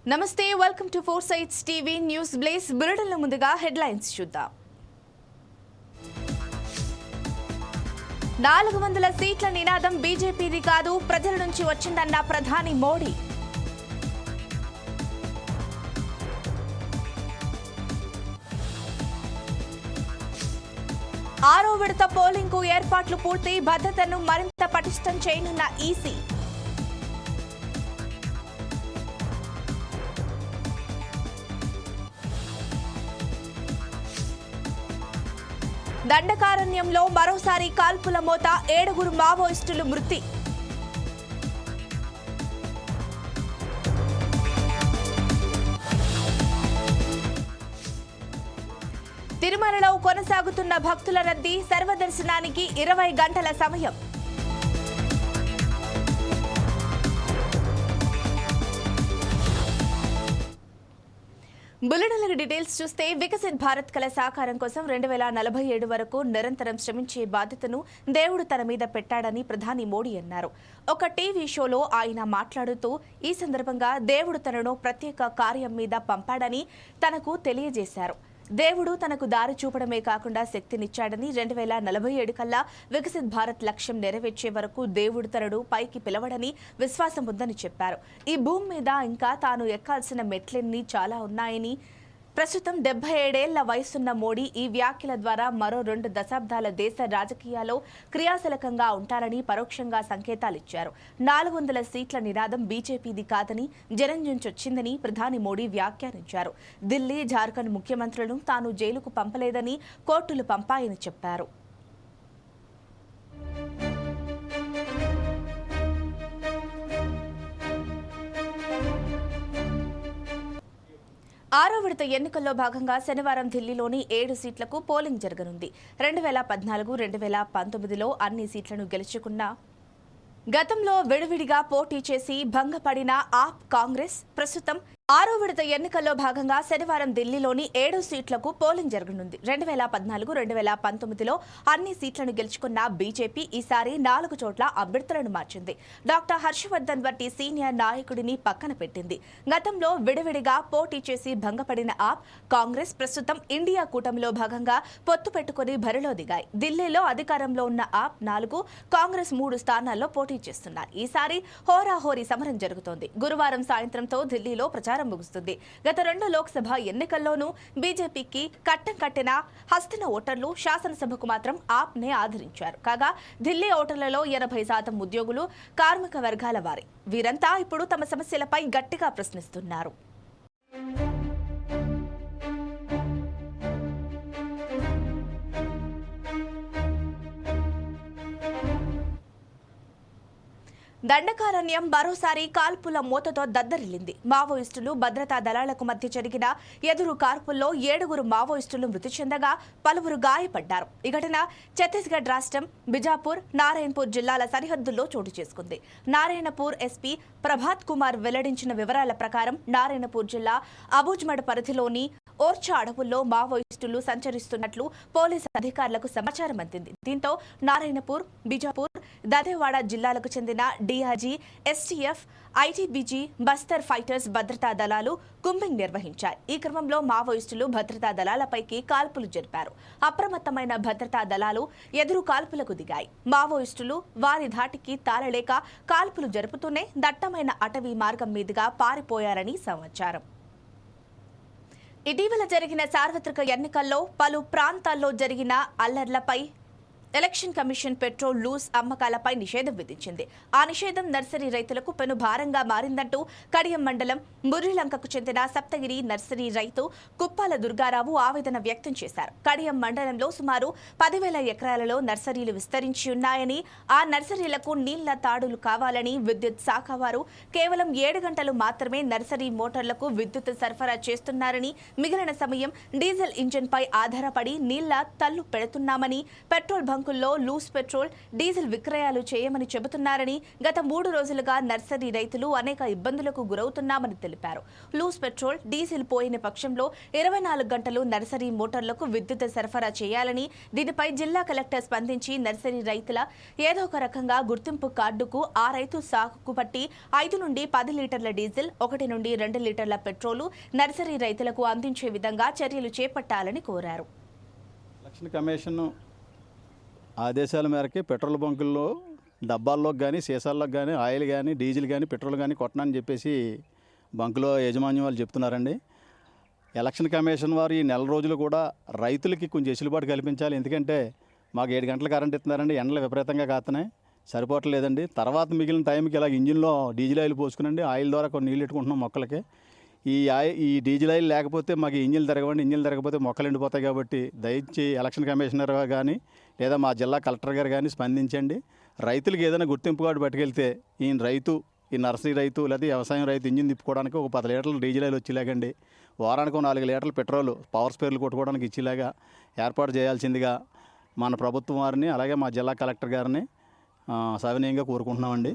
నమస్తే welcome to four sights TV news బ్లేస్ బులెటిన్ల ముందుగా హెడ్లైన్స్ చూద్దాం. 400 సీట్ల నినాదం బీజేపీది కాదు, ప్రజల నుంచి వచ్చిందన్న ప్రధాని మోడీ. ఆరో విడత పోలింగ్కు ఏర్పాట్లు పూర్తి, భద్రతను మరింత పటిష్టం చేయనున్న ఈసీ. దండకారణ్యంలో మరోసారి కాల్పుల మోత, 7 మావోయిస్టులు మృతి. తిరుమలలో కొనసాగుతున్న భక్తుల రద్దీ, సర్వదర్శనానికి 20 గంటల సమయం. బులెటిన్ల డీటెయిల్స్ చూస్తే వికసిత్ భారత్ కల సాకారం కోసం 2047 వరకు నిరంతరం శ్రమించే బాధ్యతను దేవుడు తన మీద పెట్టాడని ప్రధాని మోడీ అన్నారు. ఒక టీవీ షోలో ఆయన మాట్లాడుతూ ఈ సందర్భంగా దేవుడు తనను ప్రత్యేక కార్యం మీద పంపాడని తనకు తెలియజేశారు. దేవుడు తనకు దారి చూపడమే కాకుండా శక్తినిచ్చాడని, 2047 కల్లా వికసిత్ భారత్ లక్ష్యం నెరవేర్చే వరకు దేవుడు తనను పైకి పిలవడని విశ్వాసం ఉందని చెప్పారు. ఈ భూమి మీద ఇంకా తాను ఎక్కాల్సిన మెట్లెన్ని చాలా ఉన్నాయని, ప్రస్తుతం 77 ఏళ్ల వయసున్న మోడీ ఈ వ్యాఖ్యల ద్వారా మరో 2 దశాబ్దాల దేశ రాజకీయాల్లో క్రియాశీలకంగా ఉంటారని పరోక్షంగా సంకేతాలిచ్చారు. 400 సీట్ల నినాదం బీజేపీది కాదని, జనం నుంచి వచ్చిందని ప్రధాని మోడీ వ్యాఖ్యానించారు. ఢిల్లీ, జార్ఖండ్ ముఖ్యమంత్రులను తాను జైలుకు పంపలేదని, కోర్టులు పంపాయని చెప్పారు. ఆరో విడత ఎన్నికల్లో భాగంగా శనివారం ఢిల్లీలోని 7 సీట్లకు పోలింగ్ జరగనుంది. 2014, 2019లో అన్ని సీట్లను గెలుచుకున్న, గతంలో విడివిడిగా పోటీ చేసి భంగపడిన ఆప్ కాంగ్రెస్ ప్రస్తుతం ఆరో విడత ఎన్నికల్లో భాగంగా శనివారం ఢిల్లీలోని 7 సీట్లకు పోలింగ్ జరగనుంది. 2014, 2019లో అన్ని సీట్లను గెలుచుకున్న బీజేపీ ఈసారి 4 చోట్ల అభ్యర్థులను మార్చింది. డాక్టర్ హర్షవర్ధన్ వంటి సీనియర్ నాయకుడిని పక్కన పెట్టింది. గతంలో విడివిడిగా పోటీ చేసి భంగపడిన ఆప్ కాంగ్రెస్ ప్రస్తుతం ఇండియా కూటమిలో భాగంగా పొత్తు పెట్టుకుని బరిలో దిగాయి. ఢిల్లీలో అధికారంలో ఉన్న ఆప్ 4, కాంగ్రెస్ 3 స్థానాల్లో పోటీ చేస్తున్నారు. ఈసారి హోరాహోరీ సమరం జరుగుతోంది. గురువారం సాయంత్రంతో ఢిల్లీలో ప్రచారం ముగుస్తుంది. గత 2 లోక్సభ ఎన్నికల్లోనూ బీజేపీకి కట్టం కట్టిన హస్తిన ఓటర్లు శాసనసభకు మాత్రం ఆప్ నే ఆదరించారు. కాగా ఢిల్లీ ఓటర్లలో 80% ఉద్యోగులు, కార్మిక వర్గాల వారి. వీరంతా ఇప్పుడు తమ సమస్యలపై గట్టిగా ప్రశ్నిస్తున్నారు. దండకారణ్యం మరోసారి కాల్పుల మూతతో దద్దరిల్లింది. మావోయిస్టులు, భద్రతా దళాలకు మధ్య జరిగిన ఎదురు కాల్పుల్లో 7 మావోయిస్టులు మృతి చెందగా పలువురు గాయపడ్డారు. ఈ ఘటన ఛత్తీస్గఢ్ రాష్ట్రం బిజాపూర్, నారాయణపూర్ జిల్లాల సరిహద్దుల్లో చోటు చేసుకుంది. నారాయణపూర్ ఎస్పీ ప్రభాత్ కుమార్ వెల్లడించిన వివరాల ప్రకారం నారాయణపూర్ జిల్లా అబూజ్మడ్ పరిధిలోని ఓర్చా అడవుల్లో మావోయిస్టులు సంచరిస్తున్నట్లు పోలీసు అధికారులకు సమాచారం అందింది. దీంతో నారాయణపూర్, బిజాపూర్, దదేవాడ జిల్లాలకు చెందిన డీఆర్జీ, ఎస్టీఎఫ్, ఐటీబీజీ, బస్తర్ ఫైటర్స్ భద్రతా దళాలు కుంబింగ్ నిర్వహించాయి. ఈ క్రమంలో మావోయిస్టులు భద్రతా దళాలపైకి కాల్పులు జరిపారు. అప్రమత్తమైన భద్రతా దళాలు ఎదురు కాల్పులకు దిగాయి. మావోయిస్టులు వారి ధాటికి తాళలేక కాల్పులు జరుపుతూనే దట్టమైన అటవీ మార్గం మీదుగా పారిపోయారని సమాచారం. ఇటీవల జరిగిన సార్వత్రిక ఎన్నికల్లో పలు ప్రాంతాల్లో జరిగిన అల్లర్లపై ఎలక్షన్ కమిషన్ పెట్రోల్ లూస్ అమ్మకాలపై నిషేధం విధించింది. ఆ నిషేధం నర్సరీ రైతులకు పెను భారంగా మారిందంటూ కడియం మండలం ముర్రిలంకకు చెందిన సప్తగిరి నర్సరీ రైతు కుప్పాల దుర్గారావు ఆవేదన వ్యక్తం చేశారు. కడియం మండలంలో సుమారు 10,000 ఎకరాలలో నర్సరీలు విస్తరించి ఉన్నాయని, ఆ నర్సరీలకు నీళ్ల తాడులు కావాలని విద్యుత్ శాఖ వారు కేవలం 7 గంటలు మాత్రమే నర్సరీ మోటార్లకు విద్యుత్ సరఫరా చేస్తున్నారని, మిగిలిన సమయం డీజిల్ ఇంజిన్పై ఆధారపడి నీళ్ల తల్లు పెడుతున్నామని, పెట్రోల్ బంక్ బంకుల్లో లూస్ పెట్రోల్, డీజిల్ విక్రయాలు చేయమని చెబుతున్నారని, గత 3 రోజులుగా నర్సరీ రైతులు అనేక ఇబ్బందులకు గురవుతున్నామని తెలిపారు. లూస్ పెట్రోల్, డీజిల్ పోయిన పక్షంలో 24 గంటలు నర్సరీ మోటార్లకు విద్యుత్ సరఫరా చేయాలని, దీనిపై జిల్లా కలెక్టర్ స్పందించి నర్సరీ రైతుల ఏదో ఒక రకంగా గుర్తింపు కార్డుకు ఆ రైతు సాగుకు పట్టి 5 నుండి 10 లీటర్ల డీజిల్, 1 నుండి 2 లీటర్ల పెట్రోలు నర్సరీ రైతులకు అందించే విధంగా చర్యలు చేపట్టాలని కోరారు. ఎలక్షన్ కమిషన్ ఆదేశాల మేరకి పెట్రోల్ బంకుల్లో డబ్బాల్లోకి కానీ సీసాల్లోకి కానీ ఆయిల్ కానీ డీజిల్ కానీ పెట్రోల్ కానీ కొట్టనని చెప్పేసి బంకులో యాజమాన్యం వాళ్ళు చెప్తున్నారండి. ఎలక్షన్ కమిషన్ వారు ఈ నెల రోజులు కూడా రైతులకి కొంచెం వెసులుబాటు కల్పించాలి. ఎందుకంటే మాకు 7 గంటల కరెంట్ ఇస్తున్నారండి, ఎండలు విపరీతంగా కాస్తున్నాయి, సరిపోవట్లేదండి. తర్వాత మిగిలిన టైంకి ఇలా ఇంజిన్లో డీజిల్ ఆయిల్ పోసుకునండి, ఆయిల్ ద్వారా కొన్ని నీళ్ళు పెట్టుకుంటున్నాం మొక్కలకి. ఈ డీజిల్ ఆయిల్ లేకపోతే మాకు ఇంజిన్లు తిరగవండి, ఇంజిన్లు తిరగకపోతే మొక్కలు ఎండిపోతాయి. కాబట్టి దయచేసి ఎలక్షన్ కమిషనర్ కానీ లేదా మా జిల్లా కలెక్టర్ గారు కానీ స్పందించండి. రైతులకు ఏదైనా గుర్తింపు కార్డు పట్టుకెళ్తే ఈ నర్సరీ రైతు లేదా వ్యవసాయం రైతు ఇంజిన్ తిప్పుకోవడానికి ఒక 10 లీటర్లు డీజిల్ ఆయిల్ వచ్చేలాగండి, వారానికి 4 లీటర్లు పెట్రోల్ పవర్ స్పేర్లు కొట్టుకోవడానికి ఇచ్చేలాగా ఏర్పాటు చేయాల్సిందిగా మన ప్రభుత్వం వారిని అలాగే మా జిల్లా కలెక్టర్ గారిని సవినయంగా కోరుకుంటున్నామండి.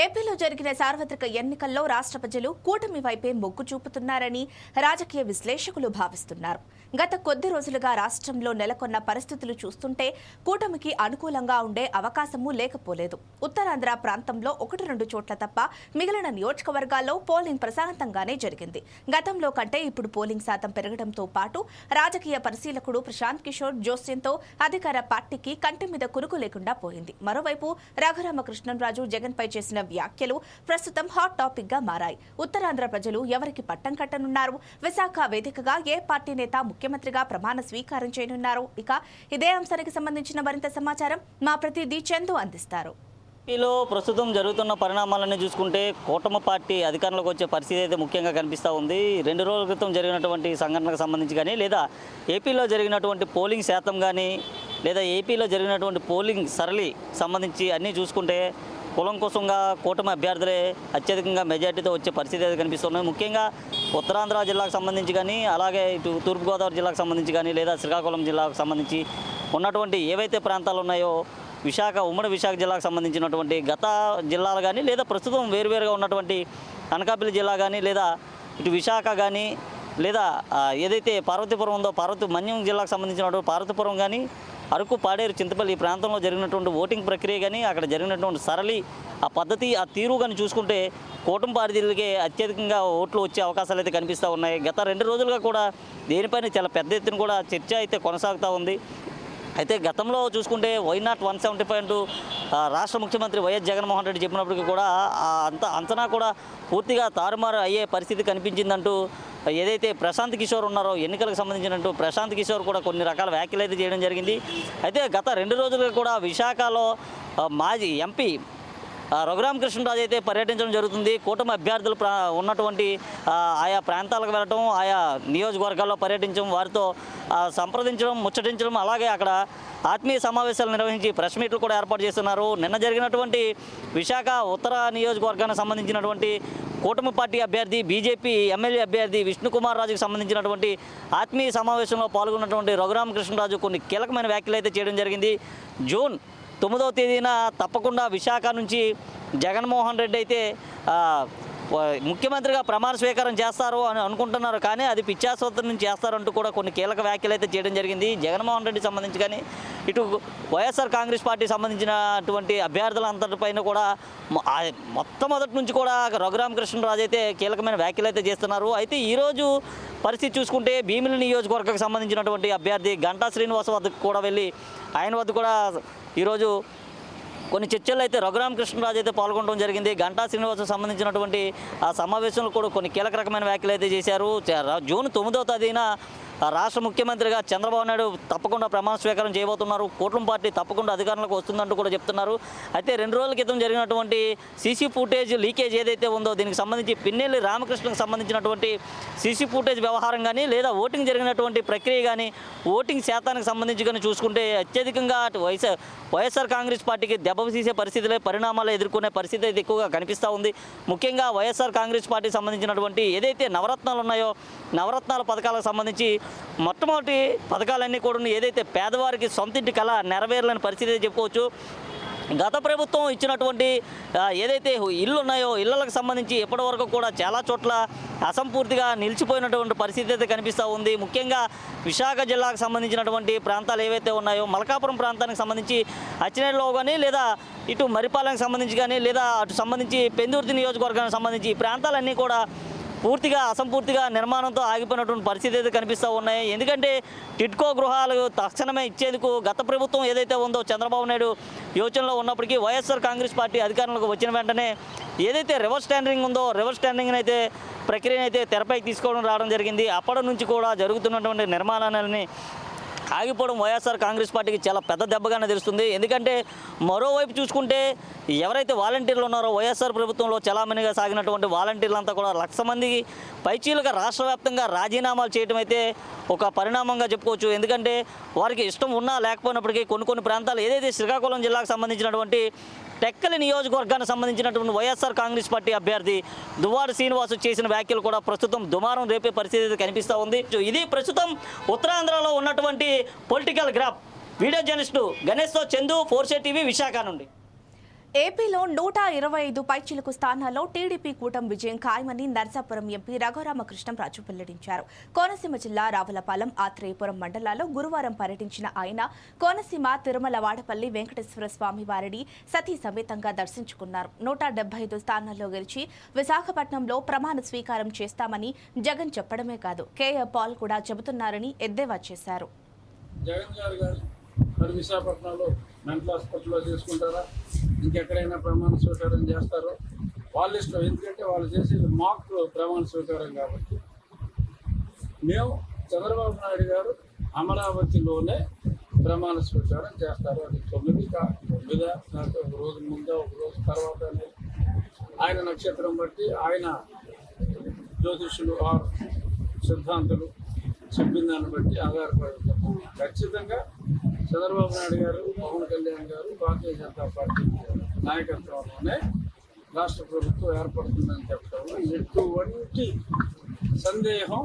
ఏపీలో జరిగిన సార్వత్రిక ఎన్నికల్లో రాష్ట్ర ప్రజలు కూటమి వైపే మొగ్గు చూపుతున్నారని రాజకీయ విశ్లేషకులు భావిస్తున్నారు. గత కొద్ది రోజులుగా రాష్ట్రంలో నెలకొన్న పరిస్థితులు చూస్తుంటే కూటమికి అనుకూలంగా ఉండే అవకాశమూ లేకపోలేదు. ఉత్తరాంధ్ర ప్రాంతంలో 1-2 చోట్ల తప్ప మిగిలిన నియోజకవర్గాల్లో పోలింగ్ ప్రశాంతంగానే జరిగింది. గతంలో కంటే ఇప్పుడు పోలింగ్ శాతం పెరగడంతో పాటు రాజకీయ పరిశీలకుడు ప్రశాంత్ కిషోర్ జోస్యంతో అధికార పార్టీకి కంటి మీద కురుకు లేకుండా పోయింది. మరోవైపు రఘురామకృష్ణంరాజు జగన్పై చేసిన వ్యాఖ్యలు ప్రస్తుతం హాట్ టాపిక్ గా మారాయి. ఉత్తరాంధ్ర ప్రజలు ఎవరికి పట్టం కట్టనున్నారు? విశాఖ వేదికగా ఏ పార్టీ నేత ముఖ్యమంత్రిగా ప్రమాణ స్వీకారం చేయనున్నారు? ఇక ఇదే అంశానికి సంబంధించిన మరింత సమాచారం మా ప్రతినిధి చందు అందిస్తారు. ఏపీలో ప్రస్తుతం జరుగుతున్న పరిణామాలన్నీ చూసుకుంటే కూటమి పార్టీ అధికారంలోకి వచ్చే పరిస్థితి అయితే ముఖ్యంగా కనిపిస్తూ ఉంది. 2 రోజుల క్రితం జరిగినటువంటి సంఘటనకు సంబంధించి కానీ లేదా ఏపీలో జరిగినటువంటి పోలింగ్ శాతం కానీ లేదా ఏపీలో జరిగినటువంటి పోలింగ్ సరళి సంబంధించి అన్నీ చూసుకుంటే కులంకోసంగా కూటమి అభ్యర్థులే అత్యధికంగా మెజార్టీతో వచ్చే పరిస్థితి అయితే కనిపిస్తున్నాయి. ముఖ్యంగా ఉత్తరాంధ్ర జిల్లాకు సంబంధించి కానీ అలాగే ఇటు తూర్పుగోదావరి జిల్లాకు సంబంధించి కానీ లేదా శ్రీకాకుళం జిల్లాకు సంబంధించి ఉన్నటువంటి ఏవైతే ప్రాంతాలు ఉన్నాయో ఉమ్మడి విశాఖ జిల్లాకు సంబంధించినటువంటి గత జిల్లాలు కానీ లేదా ప్రస్తుతం వేరువేరుగా ఉన్నటువంటి అనకాపల్లి జిల్లా కానీ లేదా ఇటు విశాఖ కానీ లేదా ఏదైతే పార్వతీపురం ఉందో మన్యం జిల్లాకు సంబంధించినటువంటి పార్వతీపురం కానీ అరకు, పాడేరు, చింతపల్లి ఈ ప్రాంతంలో జరిగినటువంటి ఓటింగ్ ప్రక్రియ కానీ అక్కడ జరిగినటువంటి సరళి ఆ పద్ధతి ఆ తీరు కానీ చూసుకుంటే కూటమి పార్టీలకే అత్యధికంగా ఓట్లు వచ్చే అవకాశాలు అయితే కనిపిస్తూ ఉన్నాయి. గత 2 రోజులుగా కూడా దేనిపైన చాలా పెద్ద ఎత్తున కూడా చర్చ అయితే కొనసాగుతూ ఉంది. అయితే గతంలో చూసుకుంటే వైనాట్ 175 అంటూ రాష్ట్ర ముఖ్యమంత్రి వైఎస్ జగన్మోహన్ రెడ్డి చెప్పినప్పటికీ కూడా అంచనా కూడా పూర్తిగా తారుమారు అయ్యే పరిస్థితి కనిపించిందంటూ ఏదైతే ప్రశాంత్ కిషోర్ ఉన్నారో ఎన్నికలకు సంబంధించినట్టు ప్రశాంత్ కిషోర్ కూడా కొన్ని రకాల వ్యాఖ్యలు అయితే చేయడం జరిగింది. అయితే గత 2 రోజులుగా కూడా విశాఖలో మాజీ ఎంపీ రఘురామకృష్ణరాజు అయితే పర్యటించడం జరుగుతుంది. కూటమి అభ్యర్థులు ఉన్నటువంటి ఆయా ప్రాంతాలకు వెళ్ళటం, ఆయా నియోజకవర్గాల్లో పర్యటించడం, వారితో సంప్రదించడం, ముచ్చటించడం, అలాగే అక్కడ ఆత్మీయ సమావేశాలు నిర్వహించి ప్రెస్ మీట్లు కూడా ఏర్పాటు చేస్తున్నారు. నిన్న జరిగినటువంటి విశాఖ ఉత్తర నియోజకవర్గానికి సంబంధించినటువంటి కూటమి పార్టీ అభ్యర్థి బీజేపీ ఎమ్మెల్యే అభ్యర్థి విష్ణుకుమార్ రాజుకు సంబంధించినటువంటి ఆత్మీయ సమావేశంలో పాల్గొన్నటువంటి రఘురామకృష్ణరాజు కొన్ని కీలకమైన వ్యాఖ్యలు అయితే చేయడం జరిగింది. జూన్ 9వ తేదీన తప్పకుండా విశాఖ నుంచి జగన్మోహన్ రెడ్డి అయితే ముఖ్యమంత్రిగా ప్రమాణ స్వీకారం చేస్తారు అని అనుకుంటున్నారు, కానీ అది పిచ్చాసూత్రం నుంచి చేస్తారంటూ కూడా కొన్ని కీలక వ్యాఖ్యలు అయితే చేయడం జరిగింది. జగన్మోహన్ రెడ్డి సంబంధించి కానీ ఇటు వైఎస్ఆర్ కాంగ్రెస్ పార్టీ సంబంధించినటువంటి అభ్యర్థులంతటిపైన కూడా మొట్టమొదటి నుంచి కూడా రఘురామకృష్ణరాజు అయితే కీలకమైన వ్యాఖ్యలు అయితే చేస్తున్నారు. అయితే ఈరోజు పరిస్థితి చూసుకుంటే భీమిలి నియోజకవర్గానికి సంబంధించినటువంటి అభ్యర్థి గంటా శ్రీనివాస్ వద్దకు కూడా వెళ్ళి ఆయన వద్ద కూడా ఈరోజు కొన్ని చర్చలు అయితే రఘురామకృష్ణరాజు అయితే పాల్గొనడం జరిగింది. గంటా శ్రీనివాసకు సంబంధించినటువంటి ఆ సమావేశంలో కూడా కొన్ని కీలక రకమైన వ్యాఖ్యలు అయితే చేశారు. జూన్ 9వ తేదీన రాష్ట్ర ముఖ్యమంత్రిగా చంద్రబాబు నాయుడు తప్పకుండా ప్రమాణ స్వీకారం చేయబోతున్నారు, కూటమి పార్టీ తప్పకుండా అధికారంలోకి వస్తుందంటూ కూడా చెప్తున్నారు. అయితే 2 రోజుల క్రితం జరిగినటువంటి సీసీ ఫుటేజ్ లీకేజ్ ఏదైతే ఉందో దీనికి సంబంధించి పిన్నెల్లి రామకృష్ణకు సంబంధించినటువంటి సీసీ ఫుటేజ్ వ్యవహారం కానీ లేదా ఓటింగ్ జరిగినటువంటి ప్రక్రియ కానీ ఓటింగ్ శాతానికి సంబంధించి కానీ చూసుకుంటే అత్యధికంగా వైఎస్ఆర్ కాంగ్రెస్ పార్టీకి దెబ్బతీసే పరిణామాలు ఎదుర్కొనే పరిస్థితి అయితే ఎక్కువగా కనిపిస్తూ ఉంది. ముఖ్యంగా వైఎస్ఆర్ కాంగ్రెస్ పార్టీకి సంబంధించినటువంటి ఏదైతే నవరత్నాలు ఉన్నాయో నవరత్నాల పథకాలకు సంబంధించి మొట్టమొదటి పథకాలన్నీ కూడా ఏదైతే పేదవారికి సొంతింటి కళ నెరవేరలేని పరిస్థితి చెప్పుకోవచ్చు. గత ప్రభుత్వం ఇచ్చినటువంటి ఏదైతే ఇళ్ళు ఉన్నాయో ఇళ్లకు సంబంధించి ఇప్పటివరకు కూడా చాలా చోట్ల అసంపూర్తిగా నిలిచిపోయినటువంటి పరిస్థితి అయితే కనిపిస్తూ ఉంది. ముఖ్యంగా విశాఖ జిల్లాకు సంబంధించినటువంటి ప్రాంతాలు ఏవైతే ఉన్నాయో మల్కాపురం ప్రాంతానికి సంబంధించి అచ్చినేలో కానీ లేదా ఇటు మరిపాలెంకి సంబంధించి కానీ లేదా అటు సంబంధించి పెందుర్తి నియోజకవర్గానికి సంబంధించి ఈ ప్రాంతాలన్నీ కూడా పూర్తిగా అసంపూర్తిగా నిర్మాణంతో ఆగిపోయినటువంటి పరిస్థితి అయితే కనిపిస్తూ ఉన్నాయి. ఎందుకంటే టిడ్కో గృహాలు తక్షణమే ఇచ్చేందుకు గత ప్రభుత్వం ఏదైతే ఉందో చంద్రబాబు నాయుడు యోచనలో ఉన్నప్పటికీ వైఎస్ఆర్ కాంగ్రెస్ పార్టీ అధికారంలోకి వచ్చిన వెంటనే ఏదైతే రివర్స్ టెండరింగ్ ఉందో రివర్స్ టెండరింగ్ అయితే ప్రక్రియను అయితే తెరపైకి తీసుకోవడం రావడం జరిగింది. అప్పటి నుంచి కూడా జరుగుతున్నటువంటి నిర్మాణాలని ఆగిపోవడం వైఎస్ఆర్ కాంగ్రెస్ పార్టీకి చాలా పెద్ద దెబ్బగానే తెలుస్తుంది. ఎందుకంటే మరోవైపు చూసుకుంటే ఎవరైతే వాలంటీర్లు ఉన్నారో వైఎస్ఆర్ ప్రభుత్వంలో చలామణిగా సాగినటువంటి వాలంటీర్లంతా కూడా 1,00,000 మందికి పైచీలుగా రాష్ట్ర వ్యాప్తంగా రాజీనామాలు చేయడం అయితే ఒక పరిణామంగా చెప్పుకోవచ్చు. ఎందుకంటే వారికి ఇష్టం ఉన్నా లేకపోయినప్పటికీ కొన్ని ప్రాంతాలు ఏదైతే శ్రీకాకుళం జిల్లాకు సంబంధించినటువంటి టెక్కలి నియోజకవర్గానికి సంబంధించినటువంటి వైఎస్ఆర్ కాంగ్రెస్ పార్టీ అభ్యర్థి దువ్వాడ శ్రీనివాసు చేసిన వ్యాఖ్యలు కూడా ప్రస్తుతం దుమారం రేపే పరిస్థితి కనిపిస్తూ ఉంది. ఇది ప్రస్తుతం ఉత్తరాంధ్రలో ఉన్నటువంటి పొలిటికల్ గ్రాఫ్. వీడియో జర్నలిస్టు గణేష్తో చందు, 4 టీవీ విశాఖ నుండి. ఏపీలో 125 పైచిలుకు స్థానాల్లో టీడీపీ కూటమి విజయం ఖాయమని నర్సాపురం ఎంపీ రఘురామకృష్ణంరాజు వెల్లడించారు. కోనసీమ జిల్లా రావులపాలెం, ఆత్రేయపురం మండలాల్లో గురువారం పర్యటించిన ఆయన కోనసీమ తిరుమల వాడపల్లి వెంకటేశ్వర స్వామి వారిని సతీ సమేతంగా దర్శించుకున్నారు. 175 స్థానాల్లో గెలిచి విశాఖపట్నంలో ప్రమాణ స్వీకారం చేస్తామని జగన్ చెప్పడమే కాదు, కేఏ పాల్ కూడా చెబుతున్నారని ఎద్దేవా చేశారు. జగన్ గారు మరి విశాఖపట్నంలో మెంటల్ హాస్పిటల్లో చేసుకుంటారా, ఇంకెక్కడైనా ప్రమాణ స్వీకారం చేస్తారో వాళ్ళ ఇష్టం. ఎందుకంటే వాళ్ళు చేసేది మాక్ ప్రమాణ స్వీకారం కాబట్టి. మేము చంద్రబాబు నాయుడు గారు అమరావతిలోనే ప్రమాణ స్వీకారం చేస్తారు. అది 9 నాకు ఒక రోజు ముందు ఒక రోజు తర్వాత అనేది ఆయన నక్షత్రం బట్టి ఆయన జ్యోతిష్యులు సిద్ధాంతులు చెప్పిన దాన్ని బట్టి ఆధారపడుతుంది. ఖచ్చితంగా చంద్రబాబు నాయుడు గారు, పవన్ కళ్యాణ్ గారు, భారతీయ జనతా పార్టీ నాయకత్వంలోనే రాష్ట్ర ప్రభుత్వం ఏర్పడుతుందని చెప్పడంలో ఎటువంటి సందేహం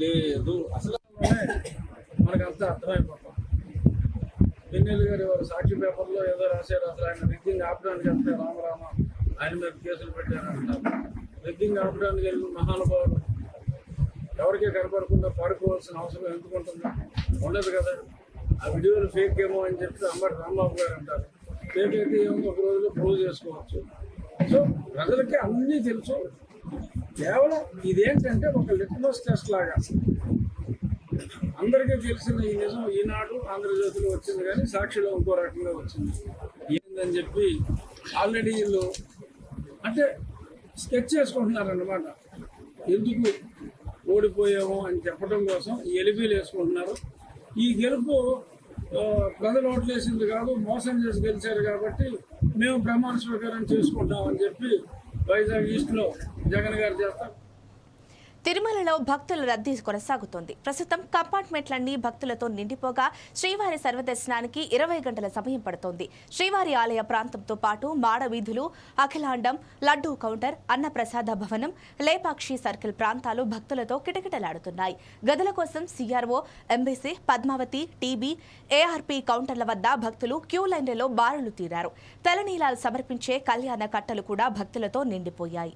లేదు. అసలు మనకంతా అర్థమైపోతాం. ఎన్నికలు గారు వారు సాక్షి పేపర్లో ఏదో రాశారు. అసలు ఆయన రిగ్గింగ్ ఆపడానికి వెళ్తే రామరామ ఆయన మీద కేసులు పెట్టారంటున్నారు. రిగ్గింగ్ ఆపడానికి వెళ్ళిన మహానుభావులు ఎవరికీ కనపడకుండా పాడుకోవాల్సిన అవసరం ఎందుకు ఉంటుంది? ఉండదు కదా. ఆ వీడియోలు ఫేక్ ఏమో అని చెప్పి అంబటి రాంబాబు గారు అంటారు. ఫేక్ అయితే ఏమో ఒక రోజులో ప్రూవ్ చేసుకోవచ్చు. సో ప్రజలకి అన్నీ తెలుసు. కేవలం ఇదేంటంటే ఒక లిట్మస్ టెస్ట్ లాగా అందరికీ తెలిసిన ఈ నిజం ఈనాడు ఆంధ్రజ్యోతిలో వచ్చింది, కానీ సాక్షిలో ఇంకో రకంగా వచ్చింది. ఏందని చెప్పి ఆల్రెడీ వీళ్ళు అంటే స్కెచ్ చేసుకుంటున్నారన్నమాట. ఎందుకు ఓడిపోయాము అని చెప్పడం కోసం ఎలిబీలు వేసుకుంటున్నారు. ఈ గెలుపు ప్రజలు ఓట్లేసింది కాదు, మోసం చేసి గెలిచారు కాబట్టి మేము ప్రమాణ స్వీకారం చేసుకుంటామని చెప్పి వైజాగ్ ఈస్ట్లో జగన్ గారు చేస్తారు. తిరుమలలో భక్తుల రద్దీ కొనసాగుతోంది. ప్రస్తుతం కంపార్ట్మెంట్లన్నీ భక్తులతో నిండిపోగా శ్రీవారి సర్వదర్శనానికి 20 గంటల సమయం పడుతోంది. శ్రీవారి ఆలయ ప్రాంతంతో పాటు మాడ వీధులు, అఖిలాండం, లడ్డూ కౌంటర్, అన్నప్రసాద భవనం, లేపాక్షి సర్కిల్ ప్రాంతాలు భక్తులతో కిటకిటలాడుతున్నాయి. గదుల కోసం CRO, MBC, Padmavati, TB, ARP కౌంటర్ల వద్ద భక్తులు క్యూ లైన్లలో బారులు తీరారు. తలనీలాలు సమర్పించే కళ్యాణ కట్టలు కూడా భక్తులతో నిండిపోయాయి.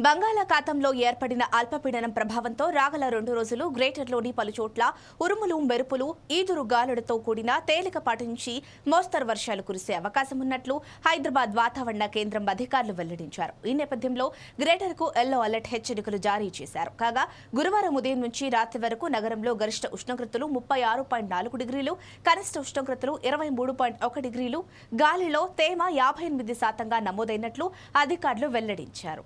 బంగాళాఖాతంలో ఏర్పడిన అల్పపీడనం ప్రభావంతో రాగల 2 రోజులు గ్రేటర్లోని పలుచోట్ల ఉరుములు, మెరుపులు, ఈదురు గాలులతో కూడిన తేలికపాటి నుంచి మోస్తరు వర్షాలు కురిసే అవకాశం ఉన్నట్లు హైదరాబాద్ వాతావరణ కేంద్రం అధికారులు వెల్లడించారు. ఈ నేపథ్యంలో గ్రేటర్కు ఎల్లో అలర్ట్ హెచ్చరికలు జారీ చేశారు. కాగా గురువారం ఉదయం నుంచి రాత్రి వరకు నగరంలో గరిష్ట ఉష్ణోగ్రతలు 36.4 డిగ్రీలు, కనిష్ట ఉష్ణోగ్రతలు 23.1 డిగ్రీలు, గాలిలో తేమ 58% నమోదైనట్లు అధికారులు వెల్లడించారు.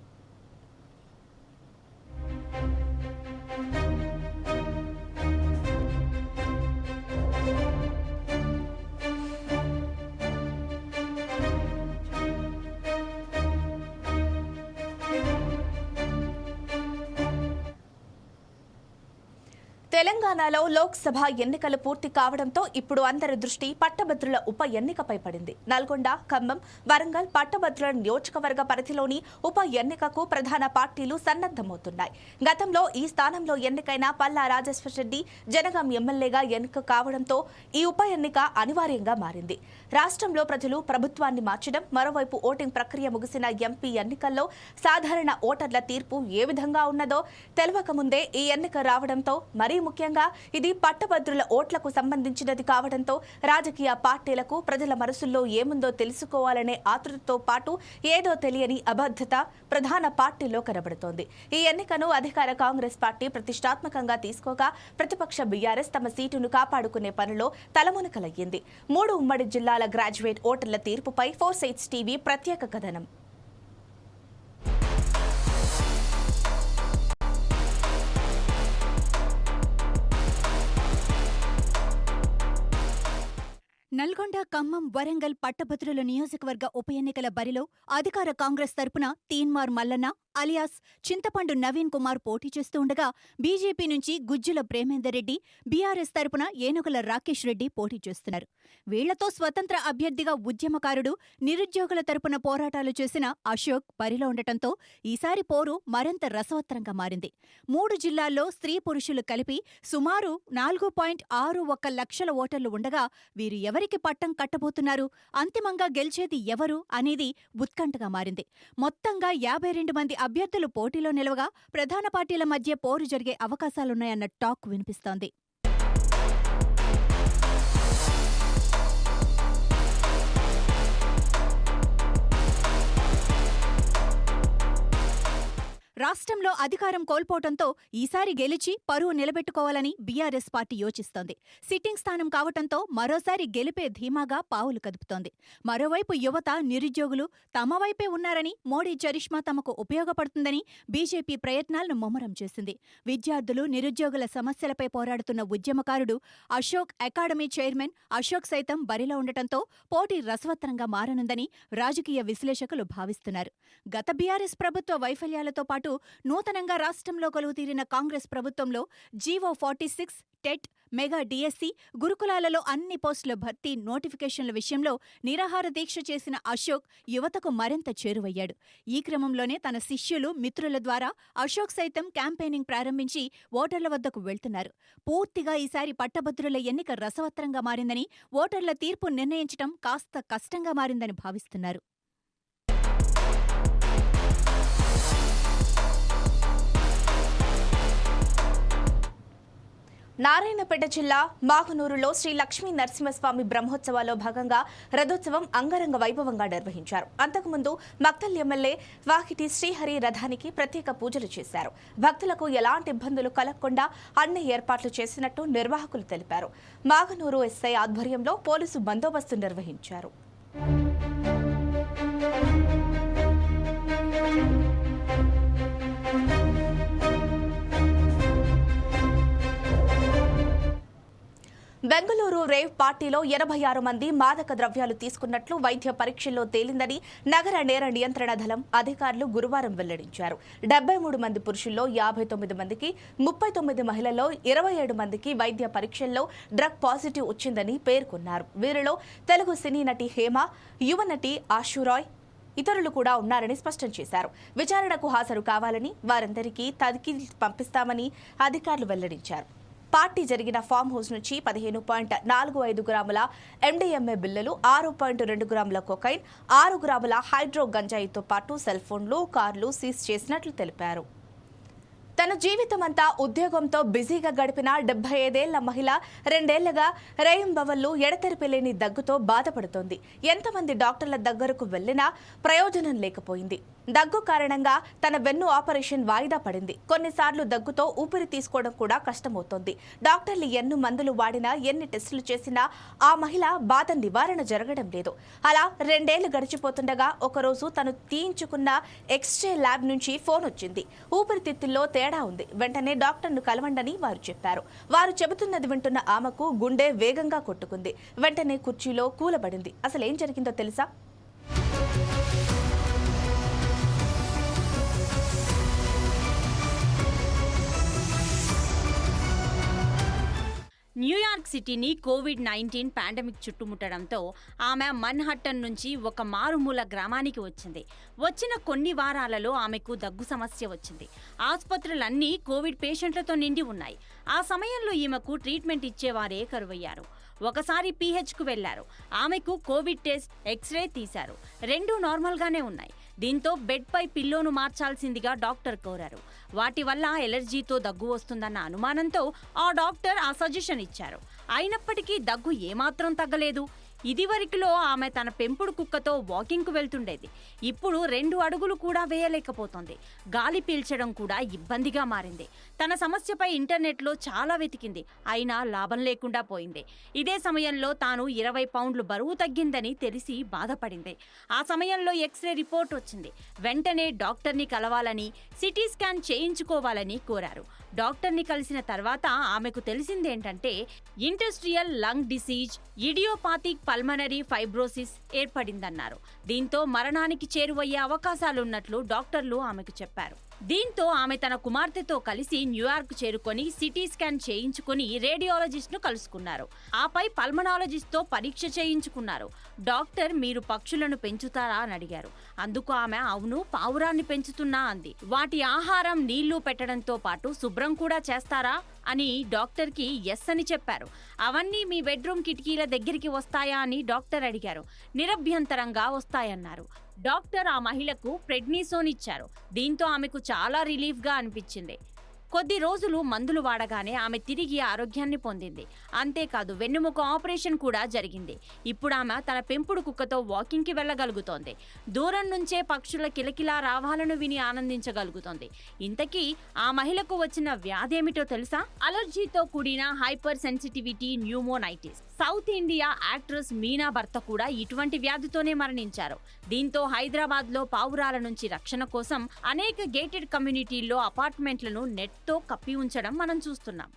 తెలంగాణలో లోక్సభ ఎన్నికలు పూర్తి కావడంతో ఇప్పుడు అందరి దృష్టి పట్టభద్రుల ఉప ఎన్నికపై పడింది. నల్గొండ, ఖమ్మం, వరంగల్ పట్టభద్రుల నియోజకవర్గ పరిధిలోని ఉప ఎన్నికకు ప్రధాన పార్టీలు సన్నద్దమవుతున్నాయి. గతంలో ఈ స్థానంలో ఎన్నికైన పల్లా రాజేశ్వరరెడ్డి జనగాం ఎమ్మెల్యేగా ఎన్నిక కావడంతో ఈ ఉప ఎన్నిక అనివార్యంగా మారింది. రాష్ట్రంలో ప్రజలు ప్రభుత్వాన్ని మార్చడం, మరోవైపు ఓటింగ్ ప్రక్రియ ముగిసిన ఎంపీ ఎన్నికల్లో సాధారణ ఓటర్ల తీర్పు ఏ విధంగా ఉన్నదో తెలవకముందే ఈ ఎన్నిక రావడంతో మరీ ముఖ్యంగా ఇది పట్టభద్రుల ఓట్లకు సంబంధించినది కావడంతో రాజకీయ పార్టీలకు ప్రజల మనసుల్లో ఏముందో తెలుసుకోవాలనే ఆతృతతో పాటు ఏదో తెలియని అబద్ధత ప్రధాన పార్టీలో కనబడుతోంది. ఈ ఎన్నికను అధికార కాంగ్రెస్ పార్టీ ప్రతిష్టాత్మకంగా తీసుకోగా ప్రతిపక్ష బీఆర్ఎస్ తమ సీటును కాపాడుకునే పనిలో తలమునకలయ్యింది. 3 ఉమ్మడి జిల్లాల గ్రాడ్యుయేట్ ఓటర్ల తీర్పుపై 4 సైట్స్ టీవీ ప్రత్యేక కథనం. నల్గొండ, ఖమ్మం, వరంగల్ పట్టభద్రుల నియోజకవర్గ ఉప ఎన్నికల బరిలో అధికార కాంగ్రెస్ తరపున తీన్మార్ మల్లన్న అలియాస్ చింతపండు నవీన్ కుమార్ పోటీ చేస్తూ ఉండగా బీజేపీ నుంచి గుజ్జుల ప్రేమేందర్ రెడ్డి, బీఆర్ఎస్ తరపున ఏనుగుల రాకేష్ రెడ్డి పోటీ చేస్తున్నారు. వీళ్లతో స్వతంత్ర అభ్యర్థిగా ఉద్యమకారుడు, నిరుద్యోగుల తరపున పోరాటాలు చేసిన అశోక్ బరిలో ఉండటంతో ఈసారి పోరు మరింత రసవత్తరంగా మారింది. 3 జిల్లాల్లో స్త్రీ పురుషులు కలిపి సుమారు 4.61 లక్షల ఓటర్లు ఉండగా వీరు ఎవరికి పట్టం కట్టబోతున్నారు, అంతిమంగా గెలిచేది ఎవరు అనేది ఉత్కంఠగా మారింది. మొత్తంగా 52 మంది అభ్యర్థులు పోటీలో నిలవగా ప్రధాన పార్టీల మధ్య పోరు జరిగే అవకాశాలున్నాయన్న టాక్ వినిపిస్తోంది. రాష్ట్రంలో అధికారం కోల్పోవడంతో ఈసారి గెలిచి పరువు నిలబెట్టుకోవాలని బీఆర్ఎస్ పార్టీ యోచిస్తోంది. సిట్టింగ్ స్థానం కావటంతో మరోసారి గెలిపే ధీమాగా పావులు కదుపుతోంది. మరోవైపు యువత, నిరుద్యోగులు తమ వైపే ఉన్నారని, మోడీ చరిష్మా తమకు ఉపయోగపడుతుందని బీజేపీ ప్రయత్నాలను ముమ్మరం చేసింది. విద్యార్థులు, నిరుద్యోగుల సమస్యలపై పోరాడుతున్న ఉద్యమకారుడు అశోక్ అకాడమీ చైర్మన్ అశోక్ సైతం బరిలో ఉండటంతో పోటీ రసవత్తరంగా మారనుందని రాజకీయ విశ్లేషకులు భావిస్తున్నారు. గత బీఆర్ఎస్ ప్రభుత్వ వైఫల్యాలతో పాటు నూతనంగా రాష్ట్రంలో కొలువుతీరిన కాంగ్రెస్ ప్రభుత్వంలో జీవో 46, టెట్, మెగా డిఎస్సి, గురుకులాలలో అన్ని పోస్టుల భర్తీ నోటిఫికేషన్ల విషయంలో నిరాహార దీక్ష చేసిన అశోక్ యువతకు మరింత చేరువయ్యాడు. ఈ క్రమంలోనే తన శిష్యులు, మిత్రుల ద్వారా అశోక్ సైతం క్యాంపెయినింగ్ ప్రారంభించి ఓటర్ల వద్దకు వెళ్తున్నారు. పూర్తిగా ఈసారి పట్టభద్రుల ఎన్నిక రసవత్తరంగా మారిందని, ఓటర్ల తీర్పు నిర్ణయించడం కాస్త కష్టంగా మారిందని భావిస్తున్నారు. నారాయణపేట జిల్లా మాగునూరులో శ్రీ లక్ష్మీ నరసింహస్వామి బ్రహ్మోత్సవాల్లో భాగంగా రథోత్సవం అంగరంగ వైభవంగా నిర్వహించారు. అంతకుముందు మక్తల్ ఎమ్మెల్యే వాకిటి శ్రీహరి రథానికి ప్రత్యేక పూజలు చేశారు. భక్తులకు ఎలాంటి ఇబ్బందులు కలగకుండా అన్ని ఏర్పాట్లు చేసినట్టు నిర్వాహకులు తెలిపారు. మాగునూరు ఎస్ఐ ఆధ్వర్యంలో పోలీసు బందోబస్తు నిర్వహించారు. బెంగళూరు రేవ్ పార్టీలో 86 మంది మాదక ద్రవ్యాలు తీసుకున్నట్లు వైద్య పరీక్షల్లో తేలిందని నగర నేర నియంత్రణ దళం అధికారులు గురువారం వెల్లడించారు. 73 మంది పురుషుల్లో 59 మందికి, 39 మహిళల్లో 27 మందికి వైద్య పరీక్షల్లో డ్రగ్ పాజిటివ్ వచ్చిందని పేర్కొన్నారు. వీరిలో తెలుగు సినీ నటి హేమ, యువ నటి ఆశురాయ్, ఇతరులు కూడా ఉన్నారని స్పష్టం చేశారు. విచారణకు హాజరు కావాలని, వారందరికీ తనిఖీలు పంపిస్తామని అధికారులు వెల్లడించారు. పార్టీ జరిగిన ఫామ్ హౌస్ నుంచి 15.45 గ్రాముల ఎండీఎంఏ బిల్లలు, 6.2 గ్రాముల కొకైన్, 6 గ్రాముల హైడ్రో గంజాయితో పాటు సెల్ ఫోన్లు, కార్లు సీజ్ చేసినట్లు తెలిపారు. తన జీవితమంతా ఉద్యోగంతో బిజీగా గడిపిన 75 ఏళ్ల మహిళ 2 ఏళ్లుగా రేయింబవళ్లు ఎడతెరిపిలేని దగ్గుతో బాధపడుతోంది. ఎంతమంది డాక్టర్ల దగ్గరకు వెళ్లినా ప్రయోజనం లేకపోయింది. దగ్గు కారణంగా తన వెన్ను ఆపరేషన్ వాయిదా పడింది. కొన్నిసార్లు దగ్గుతో ఊపిరి తీసుకోవడం కూడా కష్టమవుతోంది. డాక్టర్లు ఎన్ని మందులు వాడినా, ఎన్ని టెస్టులు చేసినా ఆ మహిళ బాధ నివారణ జరగడం లేదు. అలా 2 ఏళ్లు గడిచిపోతుండగా ఒకరోజు తను తీయించుకున్న ఎక్స్రే ల్యాబ్ నుంచి ఫోన్ వచ్చింది. ఊపిరితిత్తుల్లో తేడా ఉంది, వెంటనే డాక్టర్ను కలవండని వారు చెప్పారు. వారు చెబుతున్నది వింటున్న ఆమెకు గుండె వేగంగా కొట్టుకుంది. వెంటనే కుర్చీలో కూలబడింది. అసలేం జరిగిందో తెలుసా? న్యూయార్క్ సిటీని కోవిడ్-19 పాండమిక్ చుట్టుముట్టడంతో ఆమె మన్హట్టన్ నుంచి ఒక మారుమూల గ్రామానికి వచ్చింది. వచ్చిన కొన్ని వారాలలో ఆమెకు దగ్గు సమస్య వచ్చింది. ఆసుపత్రులన్నీ కోవిడ్ పేషెంట్లతో నిండి ఉన్నాయి. ఆ సమయంలో ఈమెకు ట్రీట్మెంట్ ఇచ్చేవారే కరువయ్యారు. ఒకసారి పీహెచ్కు వెళ్లారు. ఆమెకు కోవిడ్ టెస్ట్, ఎక్స్రే తీశారు. రెండూ నార్మల్గానే ఉన్నాయి. దీంతో బెడ్పై పిల్లోను మార్చాల్సిందిగా డాక్టర్ కోరారు. వాటి వల్ల ఎలర్జీతో దగ్గు వస్తుందన్న అనుమానంతో ఆ డాక్టర్ ఆ సజెషన్ ఇచ్చారు. అయినప్పటికీ దగ్గు ఏమాత్రం తగ్గలేదు. ఇదివరకులో ఆమె తన పెంపుడు కుక్కతో వాకింగ్కు వెళ్తుండేది. ఇప్పుడు 2 అడుగులు కూడా వేయలేకపోతోంది. గాలి పీల్చడం కూడా ఇబ్బందిగా మారింది. తన సమస్యపై ఇంటర్నెట్లో చాలా వెతికింది. అయినా లాభం లేకుండా పోయింది. ఇదే సమయంలో తాను 20 పౌండ్లు బరువు తగ్గిందని తెలిసి బాధపడింది. ఆ సమయంలో ఎక్స్రే రిపోర్ట్ వచ్చింది. వెంటనే డాక్టర్ని కలవాలని, సిటీ స్కాన్ చేయించుకోవాలని కోరారు. డాక్టర్ని కలిసిన తర్వాత ఆమెకు తెలిసిందేంటంటే industrial lung disease, idiopathic pulmonary fibrosis ఏర్పడిందన్నారు. దీంతో మరణానికి చేరువయ్యే అవకాశాలున్నట్లు డాక్టర్లు ఆమెకు చెప్పారు. దీంతో ఆమె తన కుమార్తెతో కలిసి న్యూయార్క్ చేరుకొని సిటీ స్కాన్ చేయించుకుని రేడియాలజిస్ట్ను కలుసుకున్నారు. ఆపై పల్మనాలజిస్ట్తో పరీక్ష చేయించుకున్నారు. డాక్టర్, మీరు పక్షులను పెంచుతారా అని అడిగారు. అందుకు ఆమె, అవును, పావురాన్ని పెంచుతున్నా అంది. వాటి ఆహారం, నీళ్లు పెట్టడంతో పాటు శుభ్రం కూడా చేస్తారా అని డాక్టర్కి ఎస్ అని చెప్పారు. అవన్నీ మీ బెడ్రూమ్ కిటికీల దగ్గరికి వస్తాయా అని డాక్టర్ అడిగారు. నిరభ్యంతరంగా వస్తాయన్నారు. డాక్టర్ ఆ మహిళకు ప్రెడ్నిసోన్ ఇచ్చారు. దీంతో ఆమెకు చాలా రిలీఫ్గా అనిపించింది. కొద్ది రోజులు మందులు వాడగానే ఆమె తిరిగి ఆరోగ్యాన్ని పొందింది. అంతేకాదు, వెన్నుముక ఆపరేషన్ కూడా జరిగింది. ఇప్పుడు ఆమె తన పెంపుడు కుక్కతో వాకింగ్కి వెళ్ళగలుగుతోంది. దూరం నుంచే పక్షుల కిలకిలా రావాలను విని ఆనందించగలుగుతోంది. ఇంతకీ ఆ మహిళకు వచ్చిన వ్యాధి ఏమిటో తెలుసా? అలర్జీతో కూడిన hyper sensitivity pneumonitis. South India actress Meena భర్త కూడా ఇటువంటి వ్యాధితోనే మరణించారు. దీంతో హైదరాబాద్లో పావురాల నుంచి రక్షణ కోసం అనేక గేటెడ్ కమ్యూనిటీల్లో అపార్ట్మెంట్లను నెట్తో కప్పి ఉంచడం మనం చూస్తున్నాం.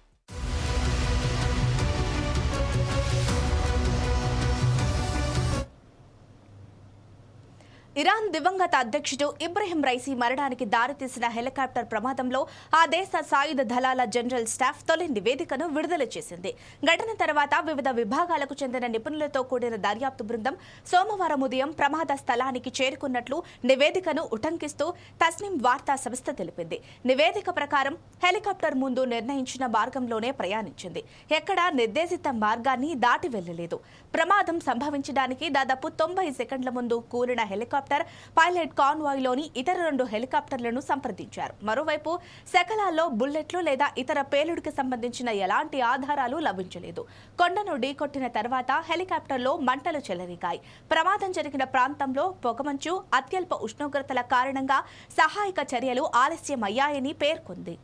ఇరాన్ దివంగత అధ్యక్షుడు ఇబ్రహీం రైసీ మరణానికి దారితీసిన హెలికాప్టర్ ప్రమాదంలో ఆ దేశ సాయుధ దళాల జనరల్ స్టాఫ్ తొలి నివేదికను విడుదల చేసింది. ఘటన తర్వాత వివిధ విభాగాలకు చెందిన నిపుణులతో కూడిన దర్యాప్తు బృందం సోమవారం ఉదయం ప్రమాద స్థలానికి చేరుకున్నట్లు నివేదికను ఉటంకిస్తూ తస్నిం వార్తా సంస్థ తెలిపింది. నివేదిక ప్రకారం హెలికాప్టర్ ముందు నిర్ణయించిన మార్గంలోనే ప్రయాణించింది. ఎక్కడా నిర్దేశిత మార్గాన్ని దాటి వెళ్లలేదు. ప్రమాదం సంభవించడానికి దాదాపు 90 సెకండ్ల ముందు కూలిన హెలికాప్టర్ పైలట్ కాన్వాయ్లోని ఇతర 2 హెలికాప్టర్లను సంప్రదించారు. మరోవైపు శకలాల్లో బుల్లెట్లు లేదా ఇతర పేలుడికి సంబంధించిన ఎలాంటి ఆధారాలు లభించలేదు. కొండను ఢీకొట్టిన తర్వాత హెలికాప్టర్లో మంటలు చెలరేగాయి. ప్రమాదం జరిగిన ప్రాంతంలో పొగమంచు, అత్యల్ప ఉష్ణోగ్రతల కారణంగా సహాయక చర్యలు ఆలస్యమయ్యాయని పేర్కొంది.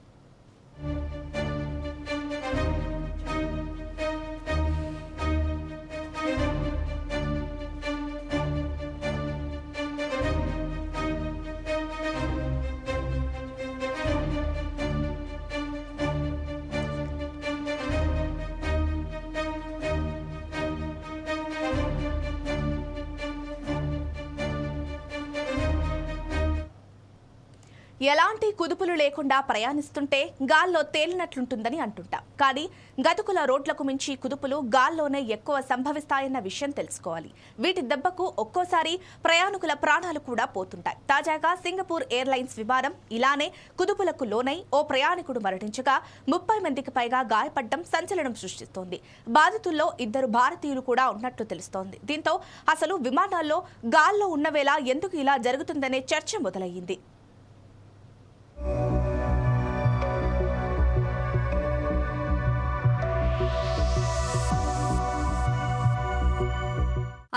ఎలాంటి కుదుపులు లేకుండా ప్రయాణిస్తుంటే గాల్లో తేలినట్లుంటుందని అంటుంటాం. కానీ గతుకుల రోడ్లకు మించి కుదుపులు గాల్లోనే ఎక్కువ సంభవిస్తాయన్న విషయం తెలుసుకోవాలి. వీటి దెబ్బకు ఒక్కోసారి ప్రయాణికుల ప్రాణాలు కూడా పోతుంటాయి. తాజాగా సింగపూర్ ఎయిర్లైన్స్ విమానం ఇలానే కుదుపులకు లోనై ఓ ప్రయాణికుడు మరణించగా 30 మందికి పైగా గాయపడడం సంచలనం సృష్టిస్తోంది. బాధితుల్లో 2 భారతీయులు కూడా ఉన్నట్లు తెలుస్తోంది. దీంతో అసలు విమానాల్లో గాల్లో ఉన్న వేళ ఎందుకు ఇలా జరుగుతుందనే చర్చ మొదలయ్యింది.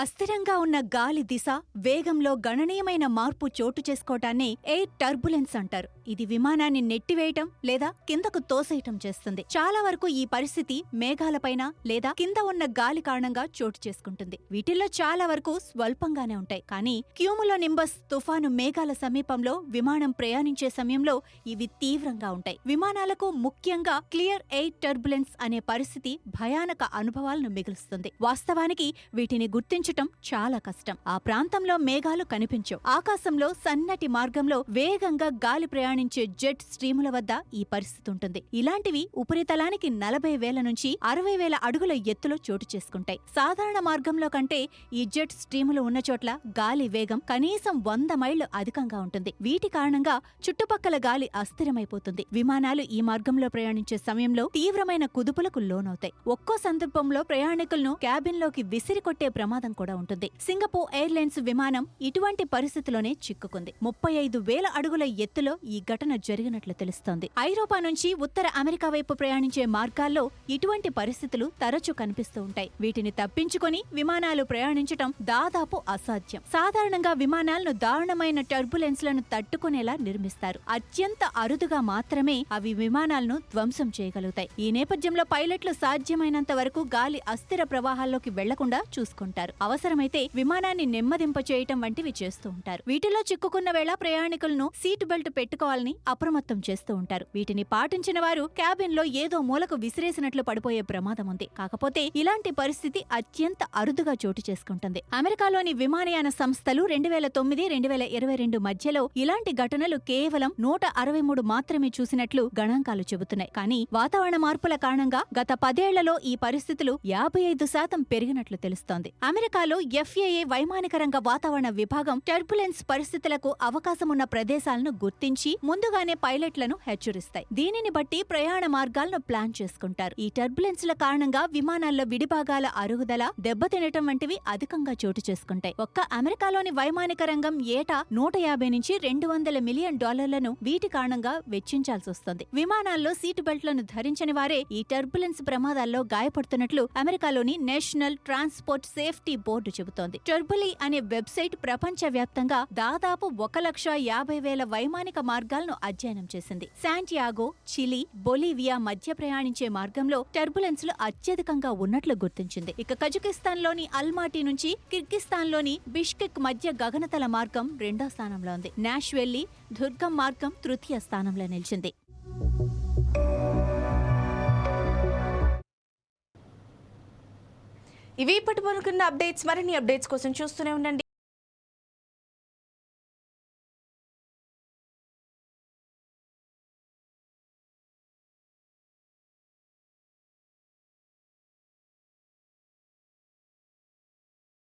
అస్థిరంగా ఉన్న గాలి దిశ, వేగంలో గణనీయమైన మార్పు చోటు చేసుకోవటాన్ని ఎయిర్ టర్బులెన్స్ అంటారు. ఇది విమానాన్ని నెట్టివేయటం లేదా కిందకు తోసేయటం చేస్తుంది. చాలా వరకు ఈ పరిస్థితి మేఘాలపైన లేదా కింద ఉన్న గాలి కారణంగా చోటు చేసుకుంటుంది. వీటిల్లో చాలా వరకు స్వల్పంగానే ఉంటాయి. కానీ క్యూములోనింబస్ తుఫాను మేఘాల సమీపంలో విమానం ప్రయాణించే సమయంలో ఇవి తీవ్రంగా ఉంటాయి. విమానాలకు ముఖ్యంగా క్లియర్ ఎయిర్ టర్బులెన్స్ అనే పరిస్థితి భయానక అనుభవాలను మిగులుస్తుంది. వాస్తవానికి వీటిని గుర్తించటం చాలా కష్టం. ఆ ప్రాంతంలో మేఘాలు కనిపించవు. ఆకాశంలో సన్నటి మార్గంలో వేగంగా గాలి ప్రయాణించే ప్రయాణించే జెట్ స్ట్రీముల వద్ద ఈ పరిస్థితి ఉంటుంది. ఇలాంటివి ఉపరితలానికి 40,000 నుంచి 60,000 అడుగుల ఎత్తులో చోటు చేసుకుంటాయి. సాధారణ మార్గంలో కంటే ఈ జెట్ స్ట్రీములు ఉన్న చోట్ల గాలి వేగం కనీసం 100 మైళ్లు అధికంగా ఉంటుంది. వీటి కారణంగా చుట్టుపక్కల గాలి అస్థిరమైపోతుంది. విమానాలు ఈ మార్గంలో ప్రయాణించే సమయంలో తీవ్రమైన కుదుపులకు లోనవుతాయి. ఒక్కో సందర్భంలో ప్రయాణికులను క్యాబిన్లోకి విసిరికొట్టే ప్రమాదం కూడా ఉంటుంది. సింగపూర్ ఎయిర్లైన్స్ విమానం ఇటువంటి పరిస్థితిలోనే చిక్కుకుంది. 35,000 అడుగుల ఎత్తులో ఈ ఘటన జరిగినట్లు తెలుస్తోంది. ఐరోపా నుంచి ఉత్తర అమెరికా వైపు ప్రయాణించే మార్గాల్లో ఇటువంటి పరిస్థితులు తరచూ కనిపిస్తూ ఉంటాయి. వీటిని తప్పించుకొని విమానాలు ప్రయాణించటం దాదాపు అసాధ్యం. సాధారణంగా విమానాలను దారుణమైన టర్బులెన్స్లను తట్టుకునేలా నిర్మిస్తారు. అత్యంత అరుదుగా మాత్రమే అవి విమానాలను ధ్వంసం చేయగలుగుతాయి. ఈ నేపథ్యంలో పైలట్లు సాధ్యమైనంత వరకు గాలి అస్థిర ప్రవాహాల్లోకి వెళ్లకుండా చూసుకుంటారు. అవసరమైతే విమానాన్ని నెమ్మదింప చేయటం వంటివి చేస్తూ ఉంటారు. వీటిలో చిక్కుకున్న వేళ ప్రయాణికులను సీట్ బెల్ట్ పెట్టుకోవాలని అప్రమత్తం చేస్తూ ఉంటారు. వీటిని పాటించిన వారు క్యాబిన్ లో ఏదో మూలకు విసిరేసినట్లు పడిపోయే ప్రమాదం ఉంది. కాకపోతే ఇలాంటి పరిస్థితి అత్యంత అరుదుగా చోటు చేసుకుంటుంది. అమెరికాలోని విమానయాన సంస్థలు 2009-2022 మధ్యలో ఇలాంటి ఘటనలు కేవలం 163 మాత్రమే చూసినట్లు గణాంకాలు చెబుతున్నాయి. కానీ వాతావరణ మార్పుల కారణంగా గత 10 ఏళ్లలో ఈ పరిస్థితులు 55% పెరిగినట్లు తెలుస్తోంది. అమెరికాలో FAA వైమానిక రంగ వాతావరణ విభాగం టర్బులెన్స్ పరిస్థితులకు అవకాశమున్న ప్రదేశాలను గుర్తించి ముందుగానే పైలట్లను హెచ్చరిస్తాయి. దీనిని బట్టి ప్రయాణ మార్గాలను ప్లాన్ చేసుకుంటారు. ఈ టర్బులెన్స్ల కారణంగా విమానాల్లో విడిభాగాల అరుగుదల, దెబ్బతినటం వంటివి అధికంగా చోటు చేసుకుంటాయి. ఒక్క అమెరికాలోని వైమానిక రంగం ఏటా 150 నుంచి $200 మిలియన్ వీటి కారణంగా వెచ్చించాల్సి వస్తుంది. విమానాల్లో సీటు బెల్ట్లను ధరించని వారే ఈ టర్బులెన్స్ ప్రమాదాల్లో గాయపడుతున్నట్లు అమెరికాలోని నేషనల్ ట్రాన్స్పోర్ట్ సేఫ్టీ బోర్డు చెబుతోంది. టర్బులీ అనే వెబ్సైట్ ప్రపంచవ్యాప్తంగా దాదాపు 1,50,000 వైమానిక మార్గాలను అధ్యయనం చేసింది. శాంటియాగో, చిలీ, బొలీవియా మధ్య ప్రయాణించే మార్గంలో టర్బులెన్స్లు అత్యధికంగా ఉన్నట్లు గుర్తించింది. ఇక కజకిస్తాన్లోని అల్మాటీ నుంచి కిర్గిస్తాన్లోని బిష్కెక్ మధ్య గగనతల మార్గం 2వ స్థానంలో ఉంది. నాష్వెల్లీ, దుర్గం మార్గం 3వ స్థానంలో నిలిచింది. ఇవి ఇప్పటి వరకున్న అప్డేట్స్. మరిన్ని అప్డేట్స్ కోసం చూస్తూనే ఉండండి